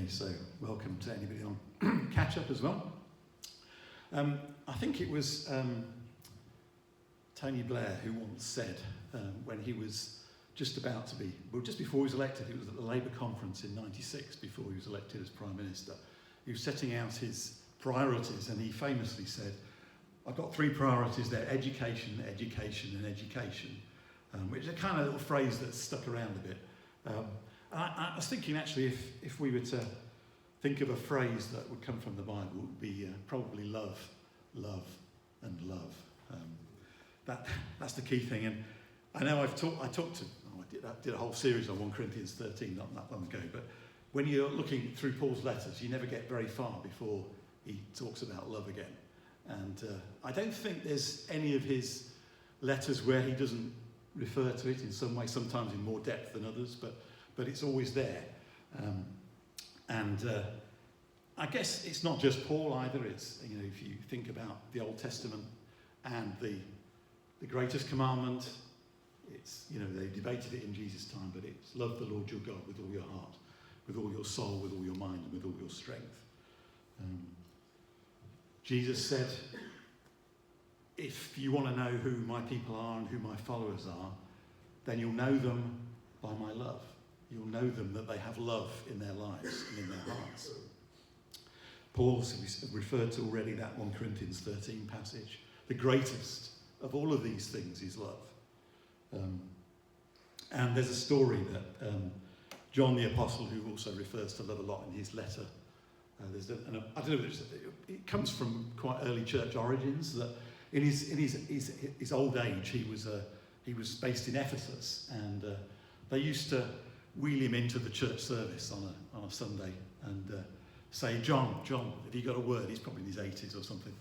Okay, so welcome to anybody on Catch Up as well. I think it was Tony Blair who once said when he was just about to be, well, just before he was elected, it was at the Labour conference in '96, before he was elected as Prime Minister. He was setting out his priorities, and he famously said, I've got three priorities there: education, education, and education, which is a kind of little phrase that's stuck around a bit. I was thinking, actually, if we were to think of a phrase that would come from the Bible, it would be probably love, love, and love. That's the key thing. And I know I did a whole series on 1 Corinthians 13 not that long ago, but when you're looking through Paul's letters, you never get very far before he talks about love again. And I don't think there's any of his letters where he doesn't refer to it in some way, sometimes in more depth than others, but it's always there. I guess it's not just Paul either. It's, if you think about the Old Testament and the greatest commandment, it's, they debated it in Jesus' time, but it's love the Lord your God with all your heart, with all your soul, with all your mind, and with all your strength. Jesus said, if you want to know who my people are and who my followers are, then you'll know them by my love. You'll know them that they have love in their lives and in their hearts. Paul referred to already that 1 Corinthians 13 passage. The greatest of all of these things is love. And there's a story that John the Apostle, who also refers to love a lot in his letter, I don't know, it comes from quite early church origins, that in his old age he was based in Ephesus, and they used to wheel him into the church service on a Sunday and say, John, have you got a word? He's probably in his 80s or something.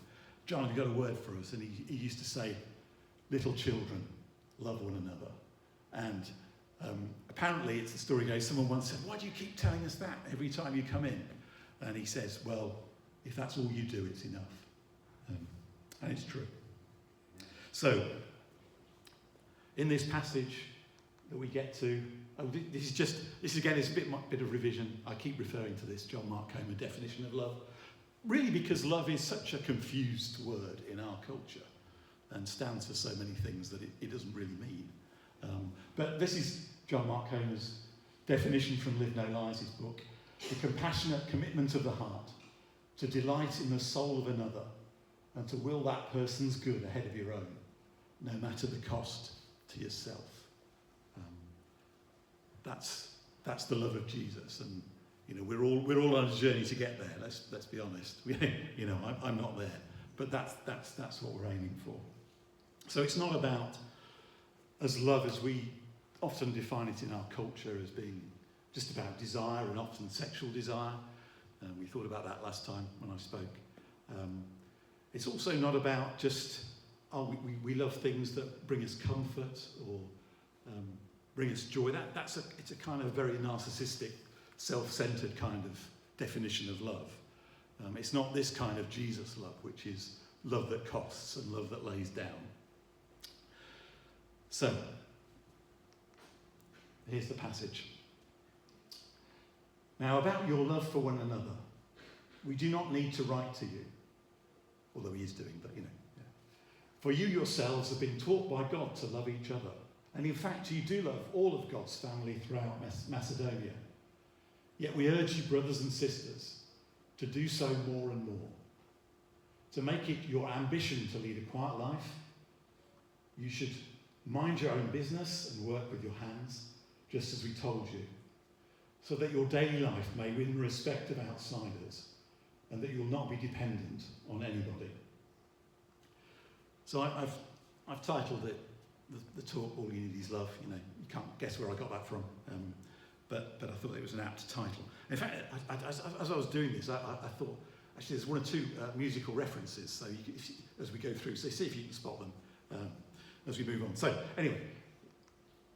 John, have you got a word for us? And he used to say, little children, love one another. And apparently, it's the story goes, someone once said, why do you keep telling us that every time you come in? And he says, well, if that's all you do, it's enough. And it's true. So, in this passage that we get to, this again is a bit of revision. I keep referring to this John Mark Comer definition of love, really because love is such a confused word in our culture and stands for so many things that it doesn't really mean. But this is John Mark Comer's definition from Live No Lies, his book: the compassionate commitment of the heart to delight in the soul of another and to will that person's good ahead of your own, no matter the cost to yourself. That's the love of Jesus, and we're all on a journey to get there. Let's be honest. I'm not there, but that's what we're aiming for. So it's not about as love as we often define it in our culture as being just about desire, and often sexual desire. We thought about that last time when I spoke. It's also not about just we love things that bring us comfort or bring us joy. It's a kind of very narcissistic, self-centered kind of definition of love. It's not this kind of Jesus love, which is love that costs and love that lays down. So, here's the passage. Now, about your love for one another, we do not need to write to you, although he is doing, but Yeah. For you yourselves have been taught by God to love each other. And in fact, you do love all of God's family throughout Macedonia. Yet we urge you, brothers and sisters, to do so more and more. To make it your ambition to lead a quiet life, you should mind your own business and work with your hands, just as we told you, so that your daily life may win the respect of outsiders and that you'll not be dependent on anybody. So I've titled it the talk, All You Need Is Love. You can't guess where I got that from, but I thought it was an apt title. In fact, as I was doing this, I thought, actually, there's one or two musical references, so as we go through, so see if you can spot them as we move on. So anyway,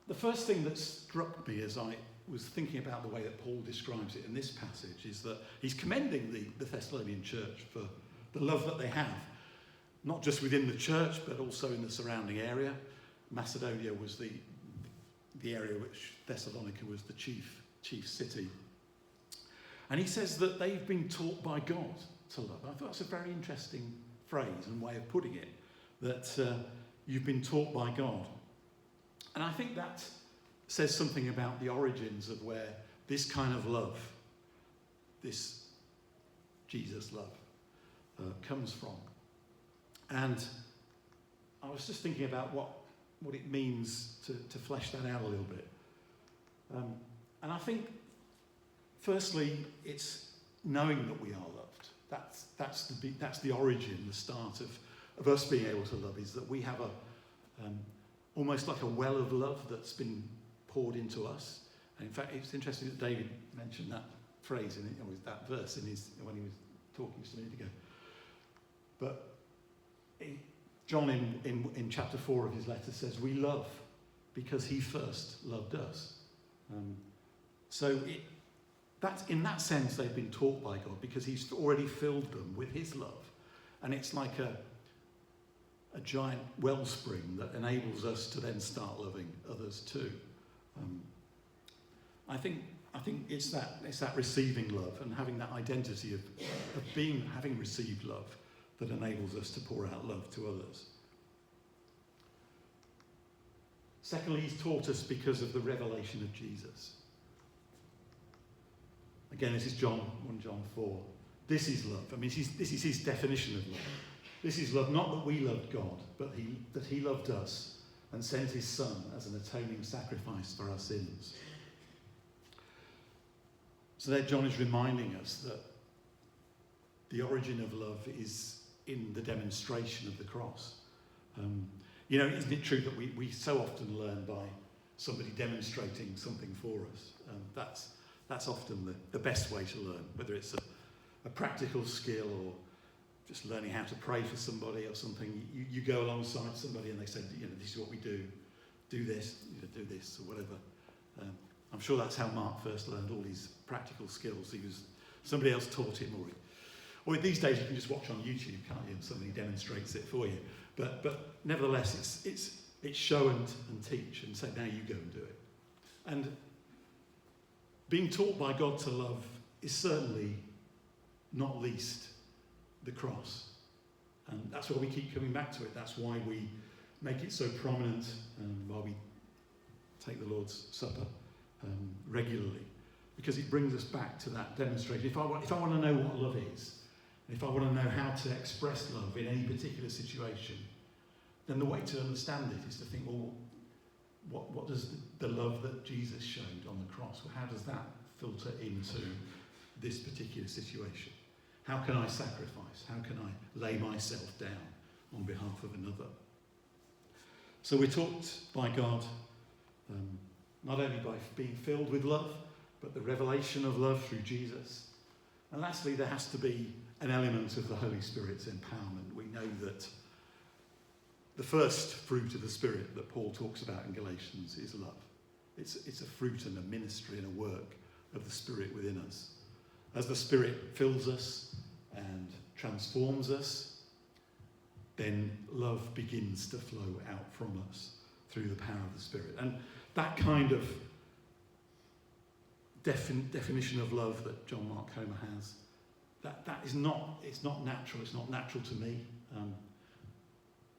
the first thing that struck me as I was thinking about the way that Paul describes it in this passage is that he's commending the Thessalonian church for the love that they have, not just within the church, but also in the surrounding area. Macedonia was the area which Thessalonica was the chief city. And he says that they've been taught by God to love. I thought that's a very interesting phrase and way of putting it, that you've been taught by God. And I think that says something about the origins of where this kind of love, this Jesus love, comes from. And I was just thinking about what it means to flesh that out a little bit. And I think, firstly, it's knowing that we are loved. That's the origin, the start of us being able to love, is that we have almost like a well of love that's been poured into us. And in fact, it's interesting that David mentioned that phrase that verse when he was talking just a minute ago. But John in chapter 4 of his letter says, we love because he first loved us. So that's, in that sense, they've been taught by God because he's already filled them with his love. And it's like a giant wellspring that enables us to then start loving others too. I think it's that receiving love and having that identity of having received love that enables us to pour out love to others. Secondly, he's taught us because of the revelation of Jesus. Again, this is 1 John 4. This is love. I mean, this is his definition of love. This is love, not that we loved God, but that he loved us and sent his Son as an atoning sacrifice for our sins. So there John is reminding us that the origin of love is in the demonstration of the cross. Isn't it true that we so often learn by somebody demonstrating something for us? That's often the best way to learn, whether it's a practical skill or just learning how to pray for somebody or something. You go alongside somebody and they say, this is what we do. Do this, do this, or whatever. I'm sure that's how Mark first learned all these practical skills. Somebody else taught him, or these days you can just watch on YouTube, can't you? And somebody demonstrates it for you. But nevertheless, it's show and teach and say, now you go and do it. And being taught by God to love is certainly not least the cross. And that's why we keep coming back to it. That's why we make it so prominent and why we take the Lord's Supper regularly. Because it brings us back to that demonstration. If I want to know what love is, if I want to know how to express love in any particular situation, then the way to understand it is to think, well, what does the love that Jesus showed on the cross, how does that filter into this particular situation? How can I sacrifice? How can I lay myself down on behalf of another? So we're taught by God not only by being filled with love, but the revelation of love through Jesus. And lastly, there has to be an element of the Holy Spirit's empowerment. We know that the first fruit of the Spirit that Paul talks about in Galatians is love. It's a fruit and a ministry and a work of the Spirit within us. As the Spirit fills us and transforms us, then love begins to flow out from us through the power of the Spirit. And that kind of definition of love that John Mark Comer has, it's not natural. It's not natural to me.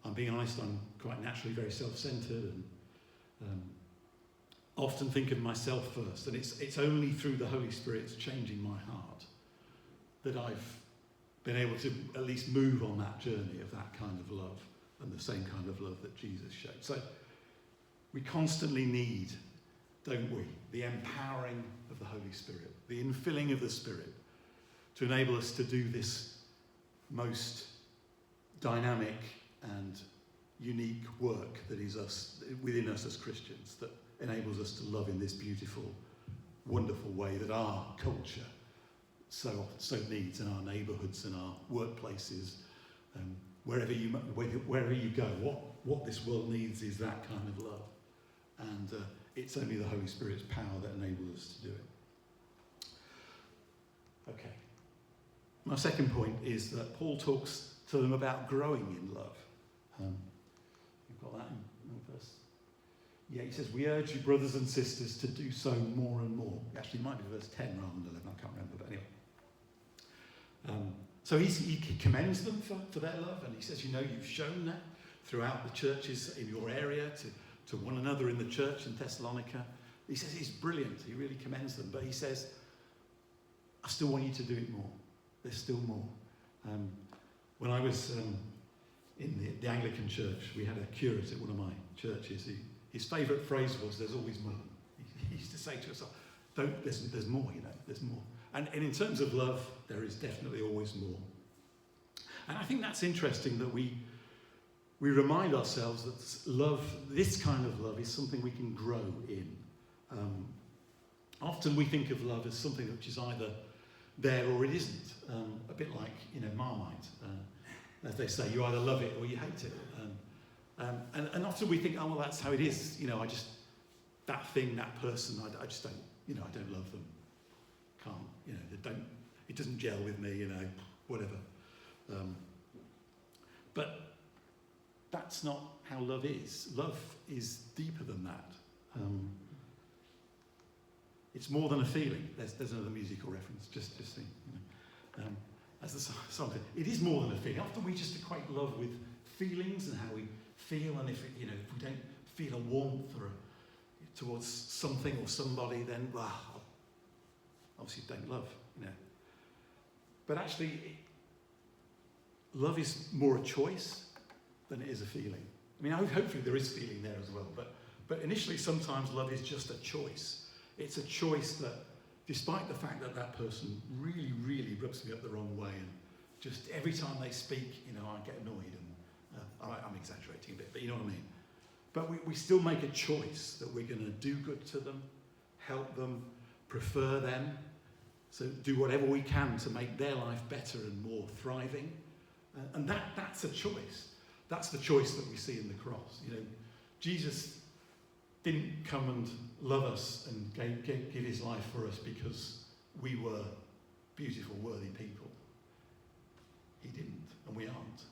I'm being honest, I'm quite naturally very self-centred and often think of myself first. And it's only through the Holy Spirit's changing my heart that I've been able to at least move on that journey of that kind of love and the same kind of love that Jesus showed. So we constantly need, don't we, the empowering of the Holy Spirit, the infilling of the Spirit to enable us to do this most dynamic and unique work that is within us as Christians, that enables us to love in this beautiful, wonderful way that our culture so needs, in our neighbourhoods and our workplaces, wherever you go. What this world needs is that kind of love, and it's only the Holy Spirit's power that enables us to do it. Okay. My second point is that Paul talks to them about growing in love. You've got that in verse Yeah, he says, we urge you, brothers and sisters, to do so more and more. Actually, it might be verse 10 rather than 11, I can't remember, but anyway. So he commends them for their love, and he says, you've shown that throughout the churches in your area, to one another in the church in Thessalonica. He says it's brilliant, he really commends them, but he says, I still want you to do it more. There's still more. When I was in the Anglican church, we had a curate at one of my churches. His favourite phrase was, there's always more. He used to say to us, there's more, there's more. And in terms of love, there is definitely always more. And I think that's interesting that we remind ourselves that love, this kind of love, is something we can grow in. Often we think of love as something which is either there or it isn't. A bit like, Marmite. As they say, you either love it or you hate it. And often we think, oh, well, that's how it is. That thing, that person, I just don't, I don't love them. Can't, it doesn't gel with me, whatever. But that's not how love is. Love is deeper than that. It's more than a feeling. There's another musical reference, just saying. As the song said, it is more than a feeling. Often we just equate love with feelings and how we feel, and if we don't feel a warmth towards something or somebody, then obviously don't love. But actually, love is more a choice than it is a feeling. I mean, hopefully there is feeling there as well, but initially sometimes love is just a choice. It's a choice that, despite the fact that that person really, really rubs me up the wrong way, and just every time they speak, I get annoyed, and I'm exaggerating a bit, but you know what I mean. But we still make a choice that we're going to do good to them, help them, prefer them, so do whatever we can to make their life better and more thriving. And that's a choice. That's the choice that we see in the cross. Jesus didn't come and love us and give his life for us because we were beautiful, worthy people. He didn't, and we aren't.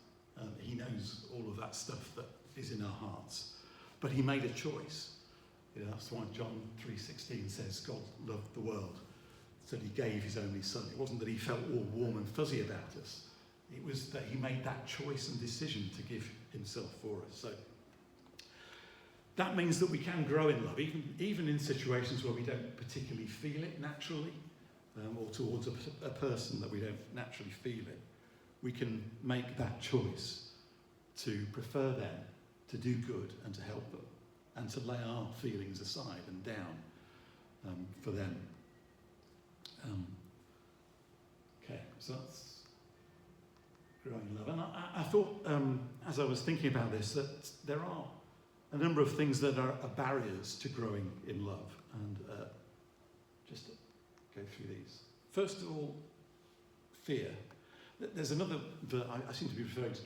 He knows all of that stuff that is in our hearts. But he made a choice. That's why John 3:16 says God loved the world, so he gave his only son. It wasn't that he felt all warm and fuzzy about us. It was that he made that choice and decision to give himself for us. So that means that we can grow in love, even in situations where we don't particularly feel it naturally, or towards a person that we don't naturally feel it. We can make that choice to prefer them, to do good and to help them, and to lay our feelings aside and down for them. Okay, so that's growing in love. And I thought, as I was thinking about this, that there are a number of things that are barriers to growing in love, and just to go through these. First of all, fear. There's another, I seem to be referring to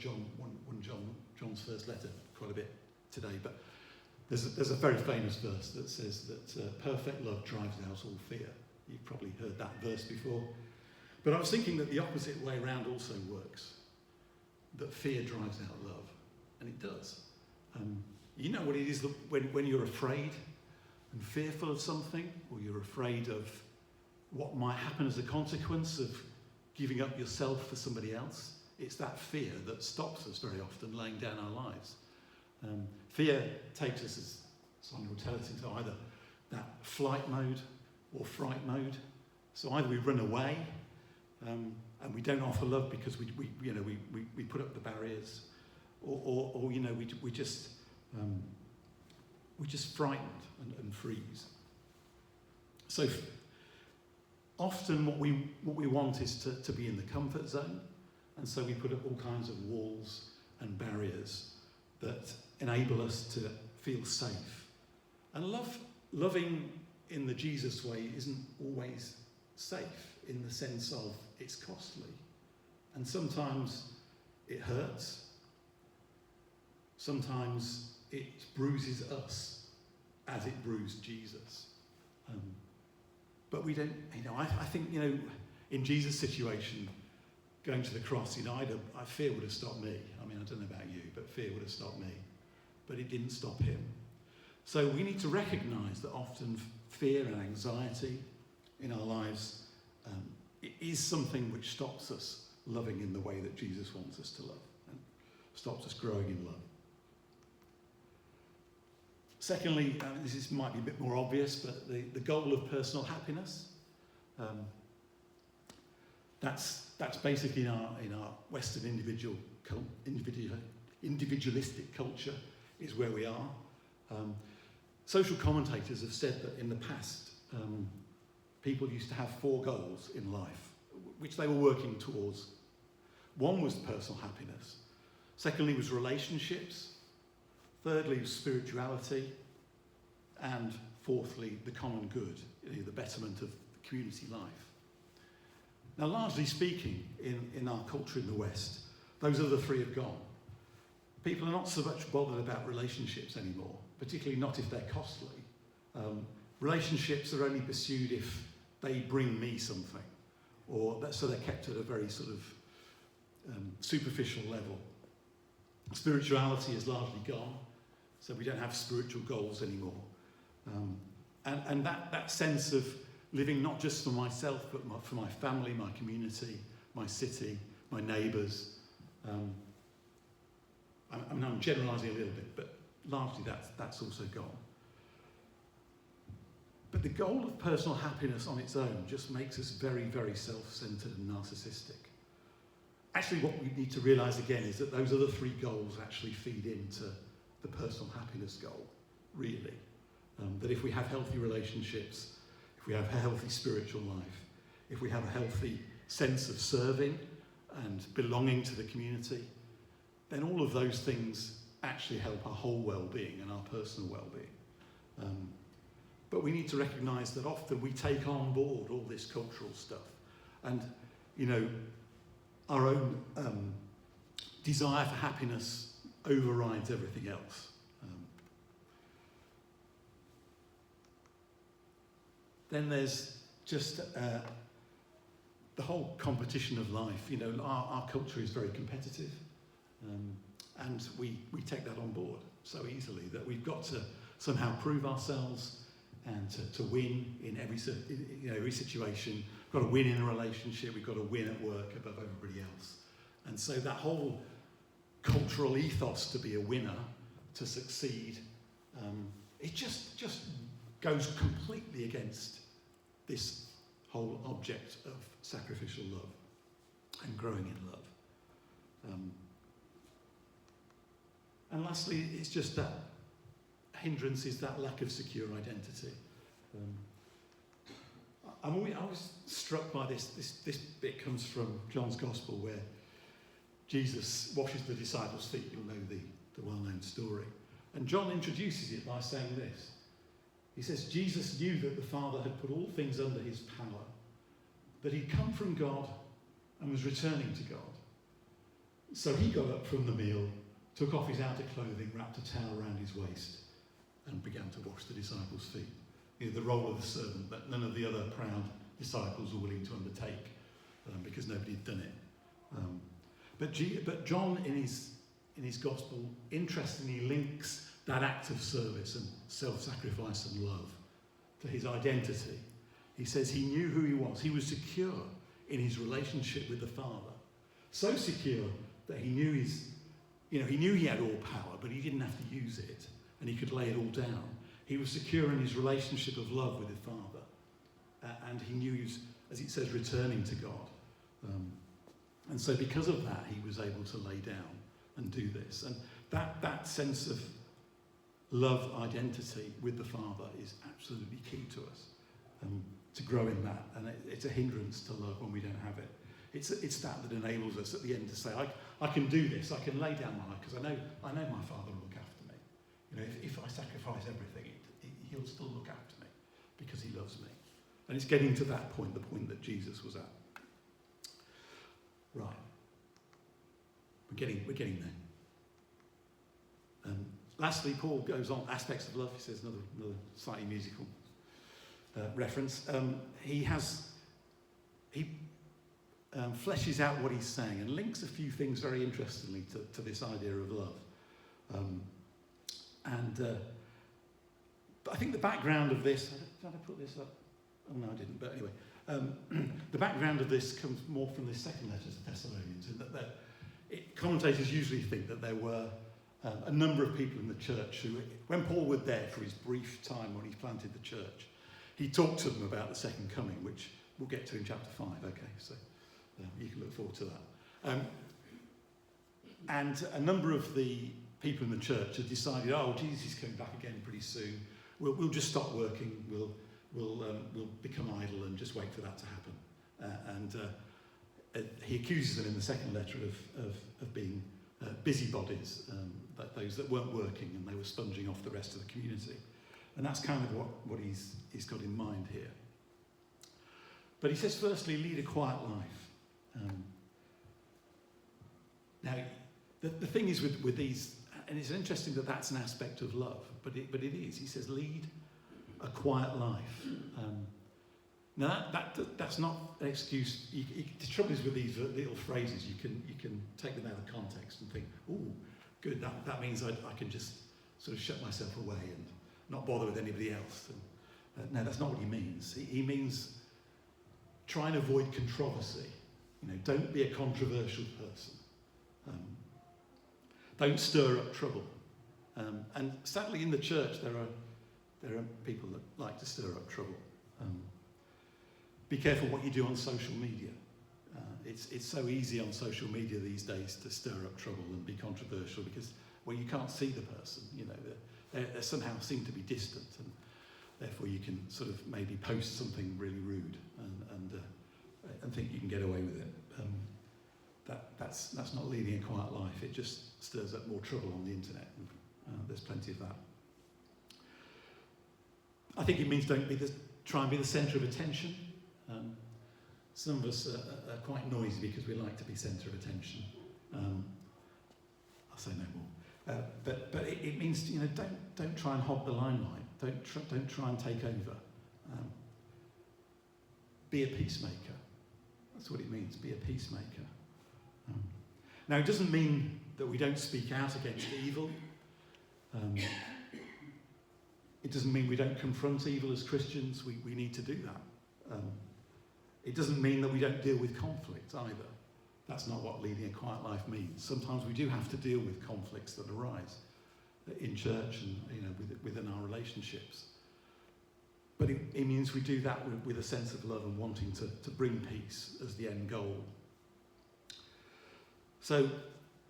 John's first letter quite a bit today, but there's a very famous verse that says that perfect love drives out all fear. You've probably heard that verse before. But I was thinking that the opposite way around also works, that fear drives out love, and it does. You know what it is when you're afraid and fearful of something, or you're afraid of what might happen as a consequence of giving up yourself for somebody else. It's that fear that stops us very often laying down our lives. Fear takes us, as Sonia will tell us, into either that flight mode or fright mode. So either we run away and we don't offer love because we put up the barriers, or we just frightened and freeze. So often what we want is to be in the comfort zone, and so we put up all kinds of walls and barriers that enable us to feel safe. And loving in the Jesus way isn't always safe, in the sense of it's costly, and sometimes it hurts. Sometimes it bruises us as it bruised Jesus. But we don't, I think, in Jesus' situation, going to the cross, fear would have stopped me. I mean, I don't know about you, but fear would have stopped me. But it didn't stop him. So we need to recognise that often fear and anxiety in our lives it is something which stops us loving in the way that Jesus wants us to love and stops us growing in love. Secondly, might be a bit more obvious, but the goal of personal happiness, that's basically in our Western individualistic culture is where we are. Social commentators have said that in the past, people used to have 4 goals in life, which they were working towards. One was personal happiness. Secondly was relationships. Thirdly was spirituality. And fourthly, the common good, the betterment of the community life. Now, largely speaking, in our culture in the West, those other 3 have gone. People are not so much bothered about relationships anymore, particularly not if they're costly. Relationships are only pursued if they bring me something, so they're kept at a very sort of superficial level. Spirituality is largely gone, so we don't have spiritual goals anymore. And that sense of living not just for myself, but for my family, my community, my city, my neighbours. I'm generalising a little bit, but largely that's also gone. But the goal of personal happiness on its own just makes us very, very self-centred and narcissistic. Actually, what we need to realise again is that those other 3 goals actually feed into the personal happiness goal, really. That if we have healthy relationships, if we have a healthy spiritual life, if we have a healthy sense of serving and belonging to the community, then all of those things actually help our whole well-being and our personal well-being. But we need to recognise that often we take on board all this cultural stuff, and our own desire for happiness overrides everything else. Then there's just the whole competition of life. Our culture is very competitive, and we take that on board so easily that we've got to somehow prove ourselves and to win in every situation. We've got to win in a relationship, we've got to win at work above everybody else. And so that whole cultural ethos to be a winner, to succeed, it just goes completely against this whole object of sacrificial love and growing in love. And lastly, it's just that hindrance is that lack of secure identity. I was struck by this bit comes from John's Gospel, where Jesus washes the disciples' feet. You'll know the well-known story. And John introduces it by saying this. He says, Jesus knew that the Father had put all things under his power, that he'd come from God and was returning to God. So he got up from the meal, took off his outer clothing, wrapped a towel around his waist, and began to wash the disciples' feet. The role of the servant that none of the other proud disciples were willing to undertake because nobody had done it. But John, in his gospel, interestingly links that act of service and self-sacrifice and love to his identity. He says he knew who he was. He was secure in his relationship with the Father. So secure that he knew he had all power, but he didn't have to use it, and he could lay it all down. He was secure in his relationship of love with his Father, and he knew he was, as it says, returning to God. And so because of that, he was able to lay down and do this. And that sense of love identity with the Father is absolutely key to us, to grow in that. And it's a hindrance to love when we don't have it. It's that enables us at the end to say, I can do this, I can lay down my life, because I know my Father will look after me. If I sacrifice everything, he'll still look after me because he loves me. And it's getting to that point, the point that Jesus was at. Right. We're getting there. Lastly, Paul goes on, aspects of love. He says another slightly musical reference. He fleshes out what he's saying and links a few things very interestingly to this idea of love. But I think the background of this, did I put this up? Oh no, I didn't, but anyway. The background of this comes more from the second letter to Thessalonians, in that commentators usually think that there were a number of people in the church who, when Paul was there for his brief time when he planted the church, he talked to them about the second coming, which we'll get to in chapter 5, okay, so you can look forward to that. And a number of the people in the church had decided, oh, Jesus is coming back again pretty soon, we'll just stop working, we'll become idle and just wait for that to happen. He accuses them in the second letter of being busybodies, those that weren't working and they were sponging off the rest of the community. And that's kind of what he's got in mind here. But he says, firstly, lead a quiet life. Now, the thing is with these, and it's interesting that that's an aspect of love, but it is. He says, lead a quiet life. Now that's not an excuse. The trouble is with these little phrases, you can take them out of context and think, oh, good, that means I can just sort of shut myself away and not bother with anybody else. And, no, that's not what he means. He means try and avoid controversy. Don't be a controversial person. Don't stir up trouble. And sadly, in the church, there are people that like to stir up trouble. Be careful what you do on social media. It's so easy on social media these days to stir up trouble and be controversial because, well, you can't see the person. They somehow seem to be distant, and therefore you can sort of maybe post something really rude and think you can get away with it. That's not leading a quiet life. It just stirs up more trouble on the internet. There's plenty of that. I think it means try and be the centre of attention. Some of us are quite noisy because we like to be centre of attention. I'll say no more. But it means don't try and hog the limelight. Don't try and take over. Be a peacemaker. That's what it means. Be a peacemaker. Now, it doesn't mean that we don't speak out against evil. It doesn't mean we don't confront evil as Christians. We need to do that. It doesn't mean that we don't deal with conflict either. That's not what leading a quiet life means. Sometimes we do have to deal with conflicts that arise in church and within our relationships. But it means we do that with a sense of love and wanting to bring peace as the end goal. So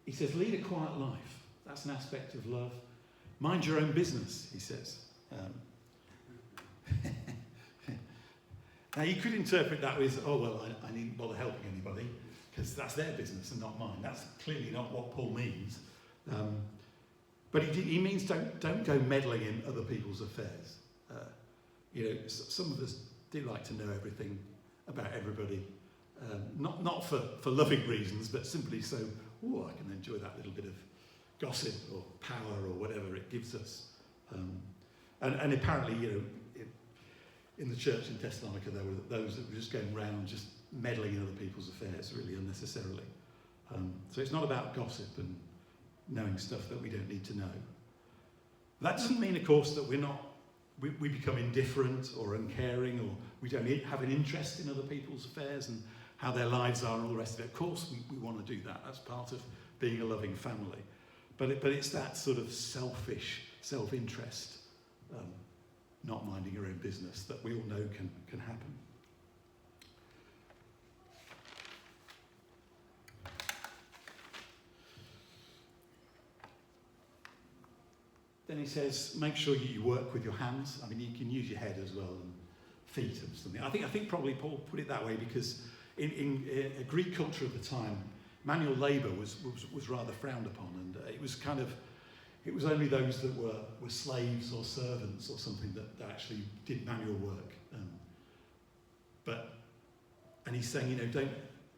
he says, lead a quiet life. That's an aspect of love. Mind your own business, he says. Now, you could interpret that as, oh, well, I needn't bother helping anybody because that's their business and not mine. That's clearly not what Paul means. But he means don't go meddling in other people's affairs. Some of us do like to know everything about everybody, not for loving reasons, but simply so, I can enjoy that little bit of gossip or power or whatever it gives us. And apparently, in the church in Thessalonica, there were those that were just going around just meddling in other people's affairs really unnecessarily. So it's not about gossip and knowing stuff that we don't need to know. That doesn't mean, of course, that we become indifferent or uncaring, or we don't have an interest in other people's affairs and how their lives are and all the rest of it. Of course, we want to do that. That's part of being a loving family. But it's that sort of selfish self-interest, not minding your own business, that we all know can happen. Then he says, make sure you work with your hands. I mean, you can use your head as well, and feet and something. I think probably Paul put it that way because in a Greek culture of the time, manual labour was rather frowned upon, and it was only those that were slaves or servants or something that actually did manual work. And he's saying,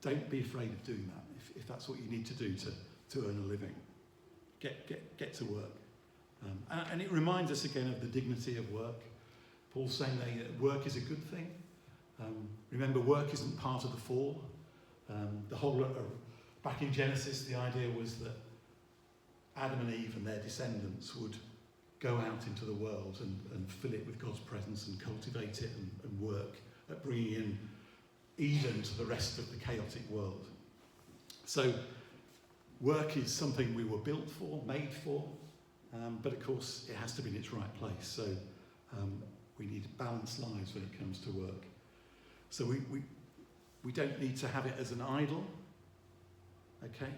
don't be afraid of doing that if that's what you need to do to earn a living. Get to work. And it reminds us again of the dignity of work. Paul's saying that work is a good thing. Remember, work isn't part of the fall. Back in Genesis, the idea was that Adam and Eve and their descendants would go out into the world and fill it with God's presence and cultivate it and work at bringing in Eden to the rest of the chaotic world. So work is something we were built for, made for, but of course it has to be in its right place. So we need balanced lives when it comes to work. So we don't need to have it as an idol, okay?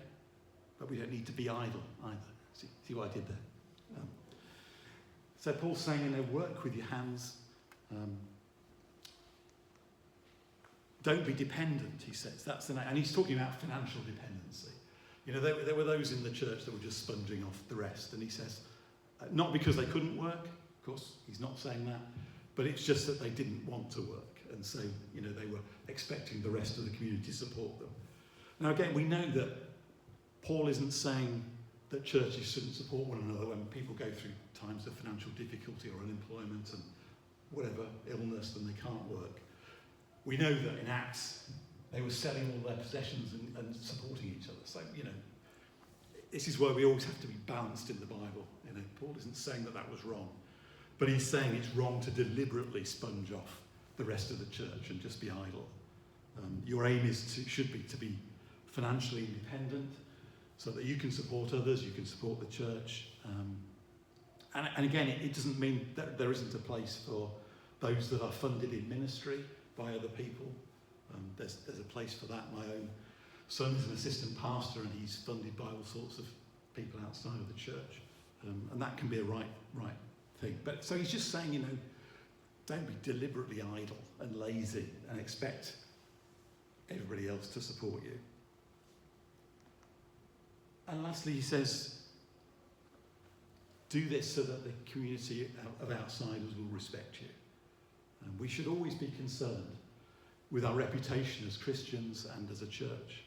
But we don't need to be idle either. See what I did there? So Paul's saying, work with your hands. Don't be dependent, he says. And he's talking about financial dependency. There were those in the church that were just sponging off the rest. And he says, not because they couldn't work, of course, he's not saying that, but it's just that they didn't want to work. And so, they were expecting the rest of the community to support them. Now, again, we know that Paul isn't saying that churches shouldn't support one another when people go through times of financial difficulty or unemployment and whatever, illness, and they can't work. We know that in Acts, they were selling all their possessions and supporting each other. So, this is why we always have to be balanced in the Bible. Paul isn't saying that was wrong, but he's saying it's wrong to deliberately sponge off the rest of the church and just be idle. Your aim should be to be financially independent so that you can support others, you can support the church. And again, it doesn't mean that there isn't a place for those that are funded in ministry by other people. There's a place for that. My own son is an assistant pastor and he's funded by all sorts of people outside of the church. And that can be a right thing. But so he's just saying, don't be deliberately idle and lazy and expect everybody else to support you. And lastly, he says, do this so that the community of outsiders will respect you. And we should always be concerned with our reputation as Christians and as a church.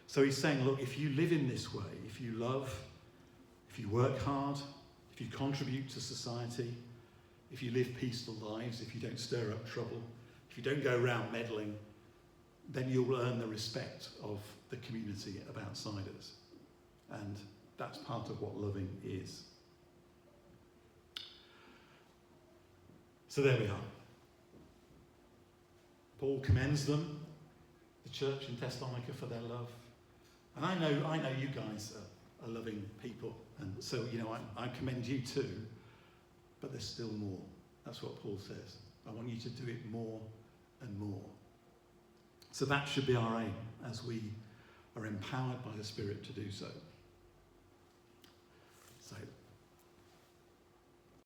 So he's saying, look, if you live in this way, if you love, if you work hard, if you contribute to society, if you live peaceful lives, if you don't stir up trouble, if you don't go around meddling, then you'll earn the respect of the community of outsiders. And that's part of what loving is. So there we are. Paul commends them, the church in Thessalonica, for their love. And I know you guys are loving people. And so, I commend you too. But there's still more. That's what Paul says. I want you to do it more and more. So that should be our aim as we are empowered by the Spirit to do so. So